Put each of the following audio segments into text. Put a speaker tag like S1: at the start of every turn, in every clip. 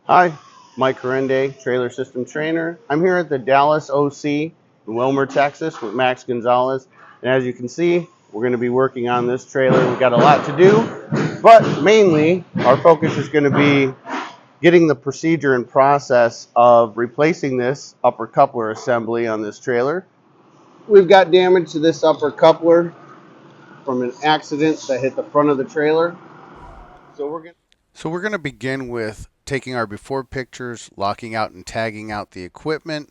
S1: Hi, Mike Corrende, Trailer System Trainer. I'm here at the Dallas OC in Wilmer, Texas with Max Gonzalez. And as you can see, we're going to be working on this trailer. We've got a lot to do, but mainly our focus is going to be getting the procedure and process of replacing this upper coupler assembly on this trailer. We've got damage to this upper coupler from an accident that hit the front of the trailer. So we're going to begin with taking our before pictures, locking out and tagging out the equipment,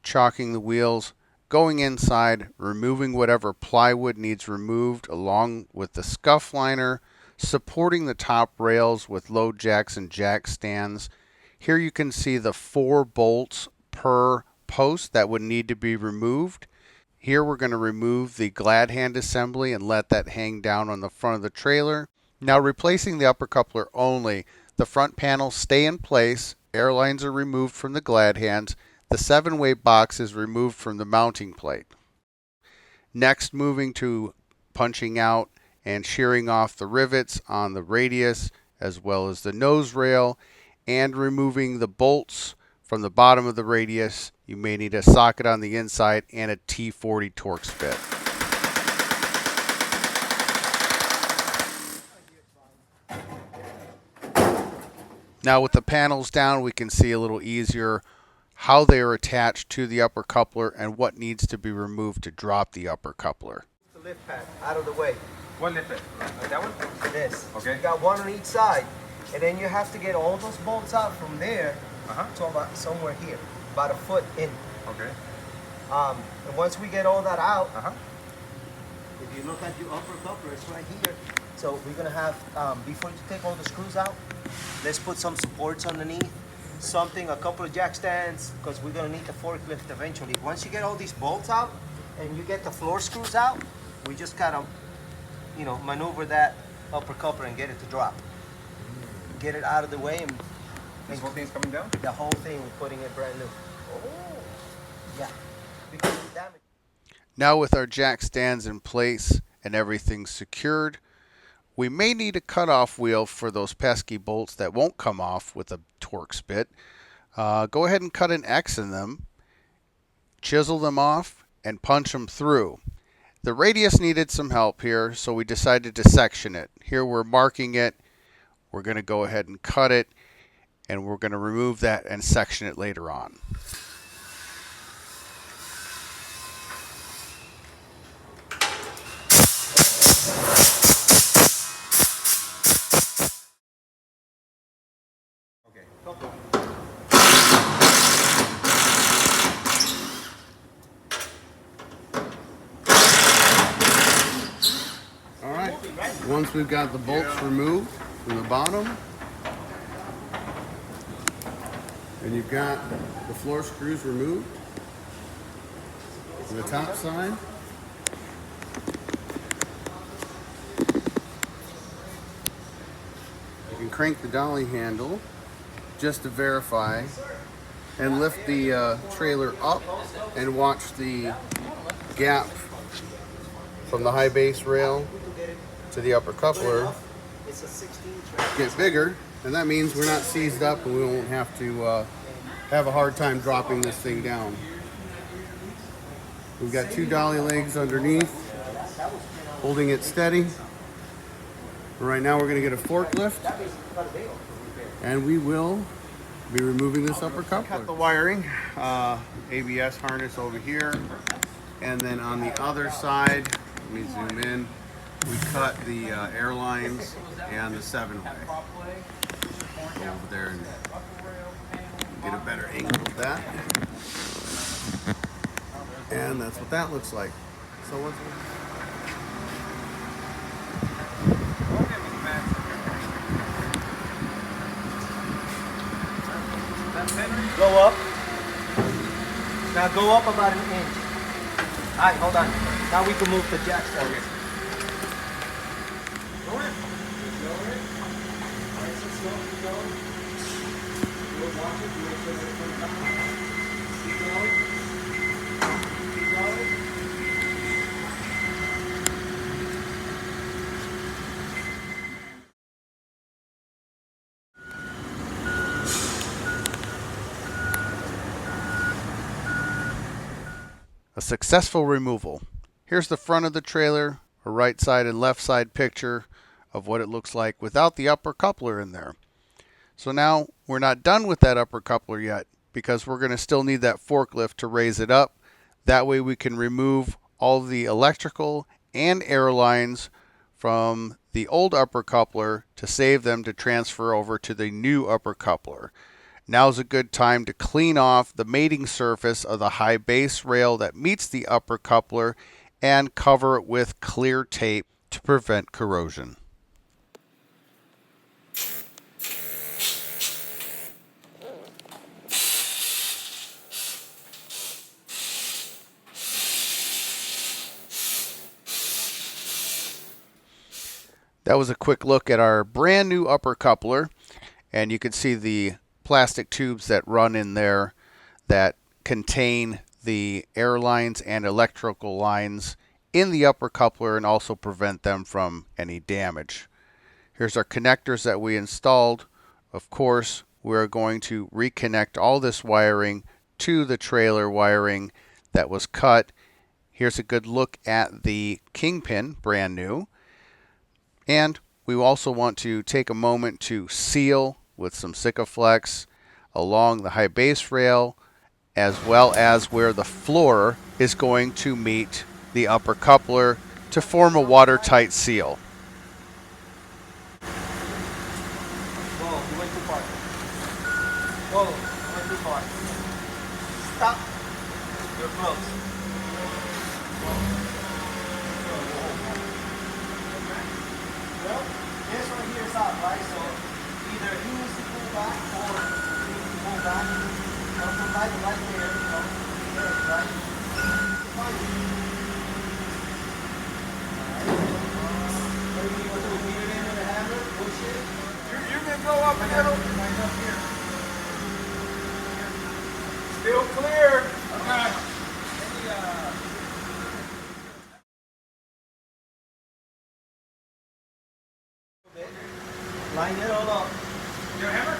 S1: chalking the wheels, going inside, removing whatever plywood needs removed along with the scuff liner, supporting the top rails with load jacks and jack stands. Here you can see the 4 bolts per post that would need to be removed. Here we're going to remove the glad hand assembly and let that hang down on the front of the trailer. Now replacing the upper coupler only, the front panels stay in place, air lines are removed from the glad hands, the 7-way box is removed from the mounting plate. Next, moving to punching out and shearing off the rivets on the radius as well as the nose rail, and removing the bolts from the bottom of the radius. You may need a socket on the inside and a T40 Torx bit. Now with the panels down, we can see a little easier how they are attached to the upper coupler and what needs to be removed to drop the upper coupler.
S2: The lift pad out of the way.
S3: What lift pad? That one?
S2: This.
S3: Okay.
S2: You got one on each side, and then you have to get all those bolts out from there to about somewhere here, about a foot in.
S3: Okay.
S2: And once we get all that out,
S3: Uh-huh.
S2: if you look at your upper coupler, it's right here. So we're gonna have, before you take all the screws out, let's put some supports underneath, a couple of jack stands, because we're gonna need the forklift eventually. Once you get all these bolts out and you get the floor screws out, we just kind of, maneuver that upper coupler and get it to drop. Get it out of the way, and
S3: This whole thing's coming down?
S2: the whole thing, we're putting it brand new.
S3: Oh.
S2: Yeah. Because of the damage.
S1: Now with our jack stands in place and everything secured, we may need a cutoff wheel for those pesky bolts that won't come off with a Torx bit. Go ahead and cut an X in them, chisel them off, and punch them through. The radius needed some help here, so we decided to section it. Here we're marking it. We're going to go ahead and cut it, and we're going to remove that and section it later on. Once we've got the bolts removed from the bottom, and you've got the floor screws removed from the top side, you can crank the dolly handle just to verify and lift the trailer up and watch the gap from the high base rail to the upper coupler get bigger, and that means we're not seized up and we won't have to have a hard time dropping this thing down. We've got 2 dolly legs underneath holding it steady. Right now we're going to get a forklift and we will be removing this upper coupler. Cut the wiring, ABS harness over here, and then on the other side, let me zoom in, we cut the air lines and the 7-way. Go over there and get a better angle of that. And that's what that looks like. So what's
S2: Go up. Now go up about an inch. All right, hold on. Now we can move the jack stand.
S4: A successful removal. Here's the front of the trailer, a right side and left side picture of what it looks like without the upper coupler in there. So now we're not done with that upper coupler yet, because we're going to still need that forklift to raise it up. That way we can remove all the electrical and air lines from the old upper coupler to save them to transfer over to the new upper coupler. Now's a good time to clean off the mating surface of the high base rail that meets the upper coupler and cover it with clear tape to prevent corrosion. That was a quick look at our brand new upper coupler, and you can see the plastic tubes that run in there that contain the air lines and electrical lines in the upper coupler and also prevent them from any damage. Here's our connectors that we installed. Of course, we're going to reconnect all this wiring to the trailer wiring that was cut. Here's a good look at the kingpin, brand new. And we also want to take a moment to seal with some Sikaflex along the high base rail, as well as where the floor is going to meet the upper coupler to form a watertight seal.
S2: Whoa, you went too far. Whoa, you went too far. Stop. You're close. Well, this right here is out, right? So either he needs to pull back or he needs to pull back. Now pull back right there, you know, right? Fine. What do you want to do? Beat it in with a hammer? Push it?
S3: You can go up a little.
S2: Right up here.
S3: Still clear. Okay.
S2: Line it all up.
S3: Your hammer?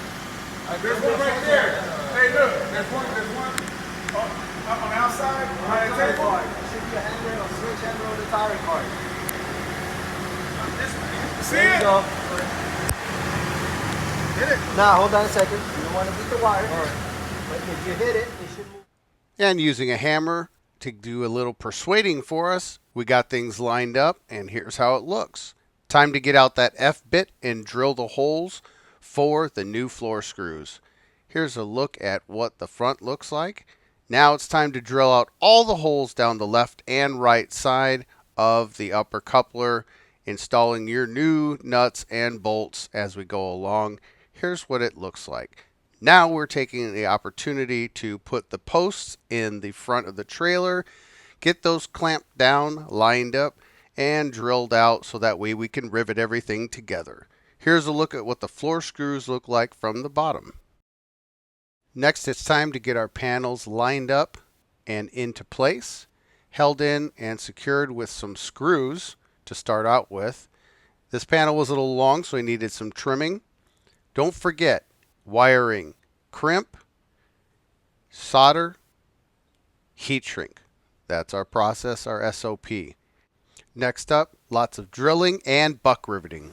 S3: There's one right there. Hey, look. There's one up on the outside. Behind the
S2: Tire
S3: table.
S2: cord. Should be a handrail, a switch handrail on the tire cord.
S3: See
S2: There you
S3: it?
S2: go.
S3: Hit it.
S2: Now, hold on a second. You don't want to beat the wire. But if you hit it, it should move.
S4: And using a hammer to do a little persuading for us, we got things lined up, and here's how it looks. Time to get out that F-bit and drill the holes for the new floor screws. Here's a look at what the front looks like. Now it's time to drill out all the holes down the left and right side of the upper coupler, installing your new nuts and bolts as we go along. Here's what it looks like. Now we're taking the opportunity to put the posts in the front of the trailer, get those clamped down, lined up, and drilled out so that way we can rivet everything together. Here's a look at what the floor screws look like from the bottom. Next, it's time to get our panels lined up and into place, held in and secured with some screws to start out with. This panel was a little long, so we needed some trimming. Don't forget wiring, crimp, solder, heat shrink. That's our process, our SOP. Next up, lots of drilling and buck riveting.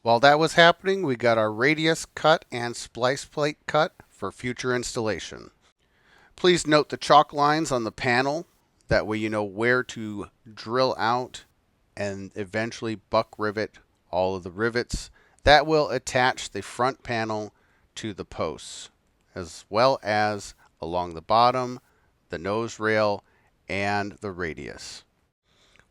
S4: While that was happening, we got our radius cut and splice plate cut for future installation. Please note the chalk lines on the panel. That way you know where to drill out and eventually buck rivet all of the rivets. That will attach the front panel to the posts, as well as along the bottom, the nose rail, and the radius.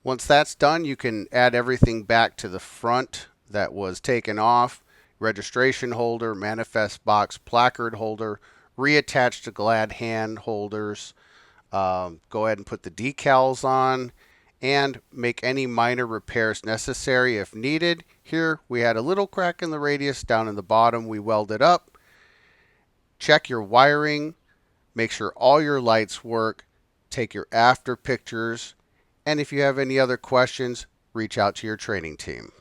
S4: Once that's done, you can add everything back to the front that was taken off. Registration holder, manifest box, placard holder, reattach the glad hand holders. Go ahead and put the decals on and make any minor repairs necessary if needed. Here we had a little crack in the radius down in the bottom. We welded up. Check your wiring. Make sure all your lights work. Take your after pictures. And if you have any other questions, reach out to your training team.